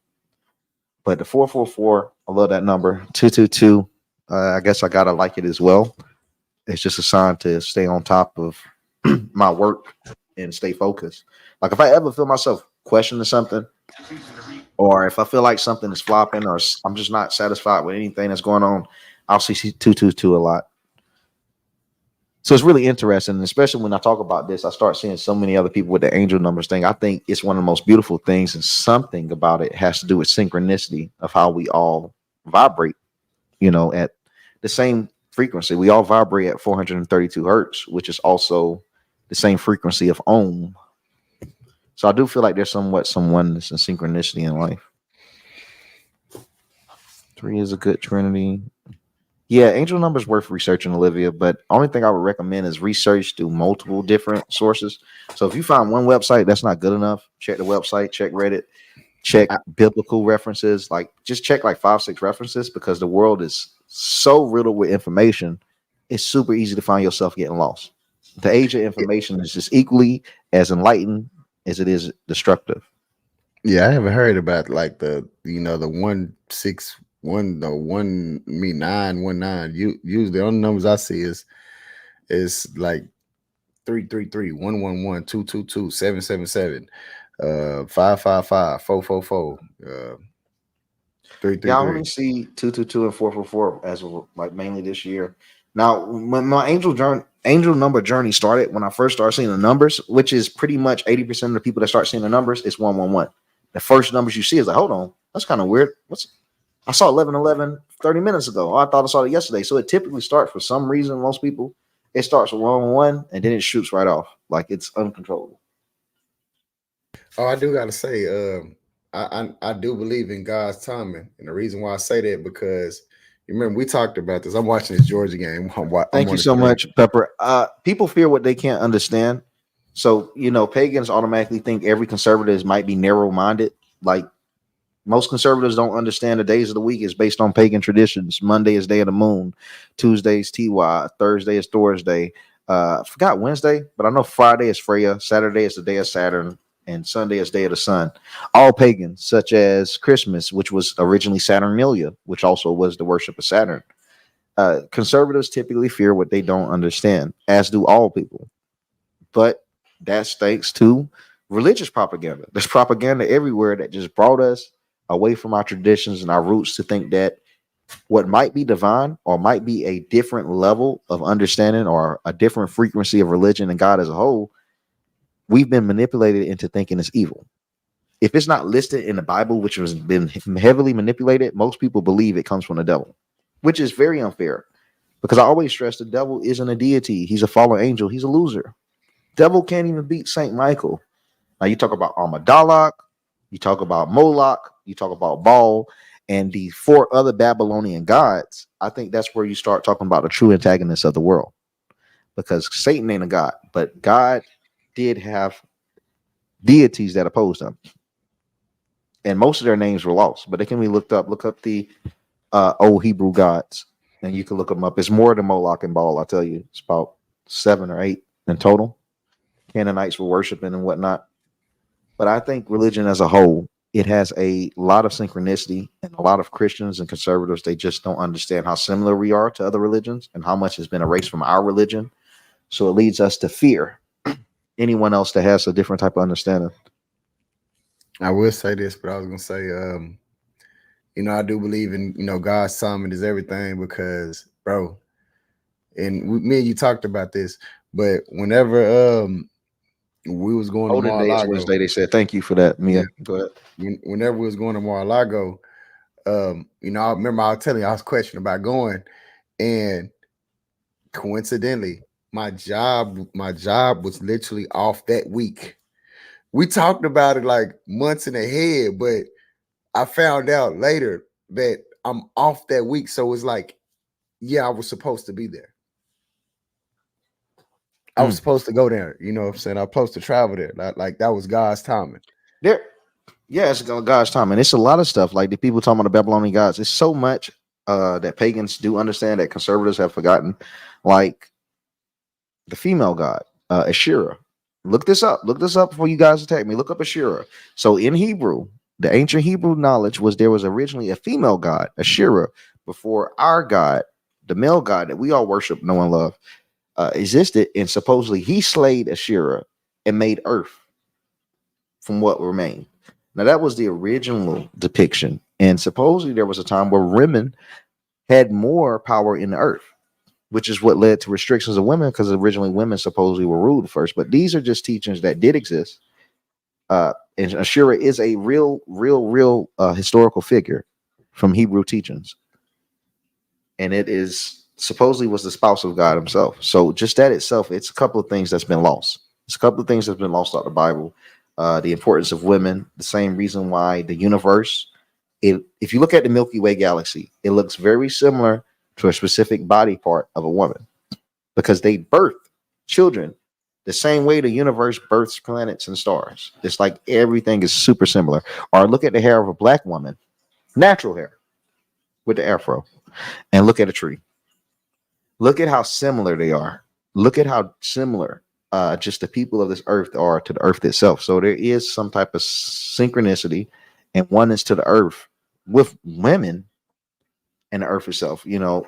But the 444, I love that number. 222, I guess I gotta like it as well. It's just a sign to stay on top of my work and stay focused. Like if I ever feel myself questioning something, or if I feel like something is flopping, or I'm just not satisfied with anything that's going on, I'll see 222 a lot. So it's really interesting, especially when I talk about this, I start seeing so many other people with the angel numbers thing. I think it's one of the most beautiful things, and something about it has to do with synchronicity of how we all vibrate, at the same frequency. We all vibrate at 432 hertz, which is also the same frequency of Ohm. So I do feel like there's somewhat some oneness and synchronicity in life. 3 is a good trinity. Yeah, angel numbers worth researching, Olivia. But only thing I would recommend is research through multiple different sources. So if you find one website that's not good enough, check the website, check Reddit, check biblical references. Like just check like 5, 6 references because the world is so riddled with information. It's super easy to find yourself getting lost. The age of information is just equally as enlightened as it is destructive. Yeah, I haven't heard about like the the 161 the 919. Usually the only numbers I see is like 333 111 222 777 555 444 Yeah, I 333. only see 222 and 444 as of like mainly this year. Now, when my angel number journey started, when I first started seeing the numbers, which is pretty much 80% of the people that start seeing the numbers, it's 111. The first numbers you see is like, hold on, that's kind of weird. I saw 1111 30 minutes ago. Oh, I thought I saw it yesterday. So it typically starts for some reason. Most people, it starts with 111 and then it shoots right off like it's uncontrollable. Oh, I do gotta say, I do believe in God's timing, and the reason why I say that because you remember we talked about this. I'm watching this Georgia game. I'm Thank you on the so screen. much, Pepper. People fear what they can't understand. So, pagans automatically think every conservative might be narrow minded. Like most conservatives don't understand the days of the week is based on pagan traditions. Monday is day of the moon, Tuesday is TY, Thursday is Thursday. I forgot Wednesday, but I know Friday is Freya, Saturday is the day of Saturn, and Sunday is day of the sun. All pagans, such as Christmas, which was originally Saturnalia, which also was the worship of Saturn. Conservatives typically fear what they don't understand, as do all people. But that's thanks to religious propaganda. There's propaganda everywhere that just brought us away from our traditions and our roots to think that what might be divine or might be a different level of understanding or a different frequency of religion and God as a whole, we've been manipulated into thinking it's evil. If it's not listed in the Bible, which has been heavily manipulated, most people believe it comes from the devil, which is very unfair because I always stress the devil isn't a deity. He's a fallen angel. He's a loser. Devil can't even beat Saint Michael. Now you talk about Armadalak, you talk about Moloch, you talk about Baal, and the 4 other Babylonian gods. I think that's where you start talking about the true antagonists of the world, because Satan ain't a god, but God did have deities that opposed him, and most of their names were lost, but they can be looked up. Look up the old Hebrew gods, and you can look them up. It's more than Moloch and Baal. I'll tell you, it's about 7 or 8 in total. Canaanites were worshiping and whatnot. But I think religion as a whole, it has a lot of synchronicity, and a lot of Christians and conservatives, they just don't understand how similar we are to other religions and how much has been erased from our religion. So it leads us to fear anyone else that has a different type of understanding. I will say this, but I was gonna say, I do believe in God's timing is everything because, bro, and me and you talked about this, but whenever we was going to Olden days, Mar-a-Lago, Wednesday, they said, thank you for that, Mia. yeah, Go ahead. whenever we was going to Mar-a-Lago, I remember I was telling you I was questioning about going, and coincidentally, my job was literally off that week. We talked about it like months in ahead, but I found out later that I'm off that week. So it's like, yeah, I was supposed to be there. I was supposed to go there. You know what I'm saying? I was supposed to travel there. Like that was God's timing. There, yeah, it's God's time, and it's a lot of stuff. Like the people talking about the Babylonian gods, it's so much that pagans do understand that conservatives have forgotten. Like the female god, Asherah. Look this up. Look this up before you guys attack me. Look up Asherah. So in Hebrew, the ancient Hebrew knowledge was there was originally a female god, Asherah, before our God, the male god that we all worship, know and love, existed. And supposedly he slayed Asherah and made earth from what remained. Now that was the original depiction. And supposedly there was a time where women had more power in the earth, which is what led to restrictions of women, because originally women supposedly were ruled first. But these are just teachings that did exist. And Asherah is a real historical figure from Hebrew teachings. And it is supposedly was the spouse of God himself. So just that itself, it's a couple of things that's been lost. It's a couple of things that's been lost out of the Bible. The importance of women, the same reason why the universe, if you look at the Milky Way galaxy, it looks very similar to a specific body part of a woman because they birth children the same way the universe births planets and stars. It's like everything is super similar. Or look at the hair of a black woman, natural hair with the afro, and look at a tree. Look at how similar they are. Look at how similar just the people of this earth are to the earth itself. So there is some type of synchronicity and oneness to the earth with women and the earth itself. You know,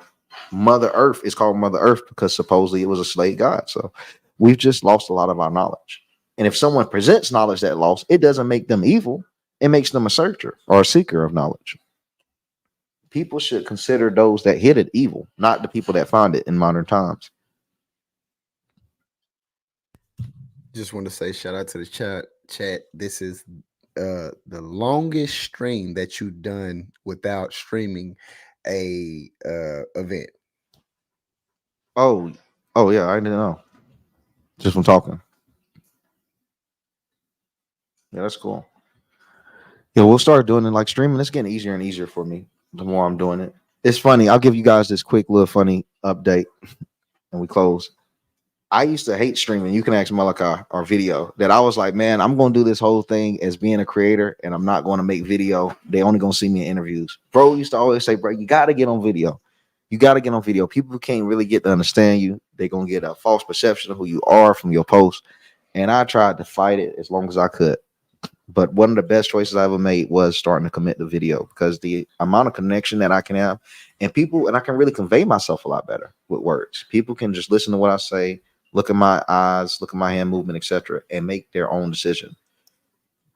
Mother Earth is called Mother Earth because supposedly it was a slave god. So we've just lost a lot of our knowledge. And if someone presents knowledge that lost, it doesn't make them evil. It makes them a searcher or a seeker of knowledge. People should consider those that hid it evil, not the people that found it in modern times. Just want to say shout out to the chat. This is the longest stream that you've done without streaming a event. Oh yeah, I didn't know. Just from talking. Yeah, that's cool. Yeah, we'll start doing it like streaming. It's getting easier and easier for me the more I'm doing it. It's funny. I'll give you guys this quick little funny update and we close. I used to hate streaming. You can ask Malachi our video that I was like, man, I'm going to do this whole thing as being a creator and I'm not going to make video. They only going to see me in interviews. Bro used to always say, bro, you got to get on video. You got to get on video. People can't really get to understand you. They're going to get a false perception of who you are from your posts. And I tried to fight it as long as I could. But one of the best choices I ever made was starting to commit to video because the amount of connection that I can have and I can really convey myself a lot better with words. People can just listen to what I say, look at my eyes, look at my hand movement, etc., and make their own decision.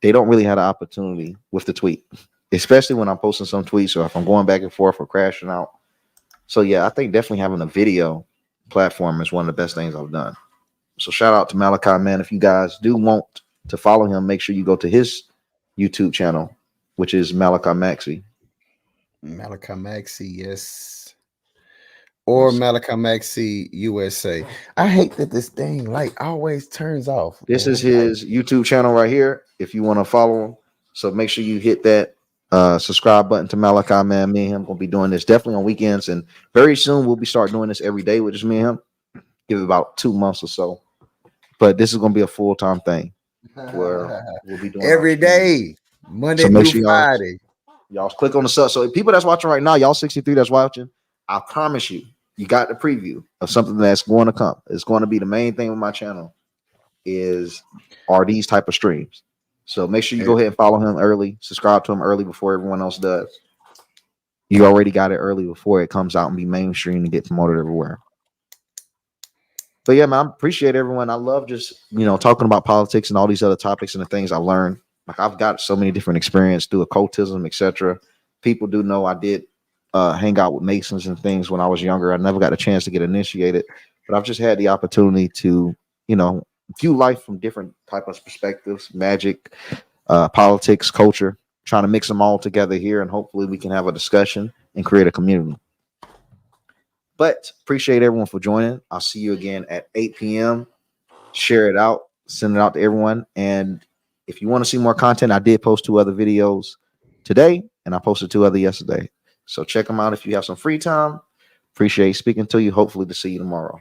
They don't really have the opportunity with the tweet, especially when I'm posting some tweets or if I'm going back and forth or crashing out. So yeah, I think definitely having a video platform is one of the best things I've done. So shout out to Malachi, man. If you guys do want to follow him, make sure you go to his YouTube channel, which is Malachi Maxi. Malachi Maxi, yes. Or Yes. Malachi Maxi USA. I hate that this thing like always turns off. This man. is his YouTube channel right here. If you want to follow him, so make sure you hit that subscribe button to Malachi, man. Me and him gonna be doing this definitely on weekends, and very soon we'll be starting doing this every day with just me and him. Give it about 2 months or so, but this is gonna be a full-time thing where we'll be doing every day, Monday So make through sure Friday. y'all click on the sub. So people that's watching right now, y'all 63 that's watching, I promise you, you got the preview of something that's going to come. It's going to be the main thing with my channel are these type of streams. So make sure you go ahead and follow him early, subscribe to him early before everyone else does. You already got it early before it comes out and be mainstream and get promoted everywhere. But yeah, man, I appreciate everyone. I love just, talking about politics and all these other topics and the things I learned. Like I've got so many different experiences through occultism, etc. People do know I did hang out with Masons and things when I was younger. I never got a chance to get initiated, but I've just had the opportunity to, view life from different type of perspectives, magic, politics, culture, trying to mix them all together here. And hopefully we can have a discussion and create a community. But appreciate everyone for joining. I'll see you again at 8 p.m. Share it out, send it out to everyone. And if you want to see more content, I did post 2 other videos today, and I posted 2 other yesterday. So check them out if you have some free time. Appreciate speaking to you. Hopefully to see you tomorrow.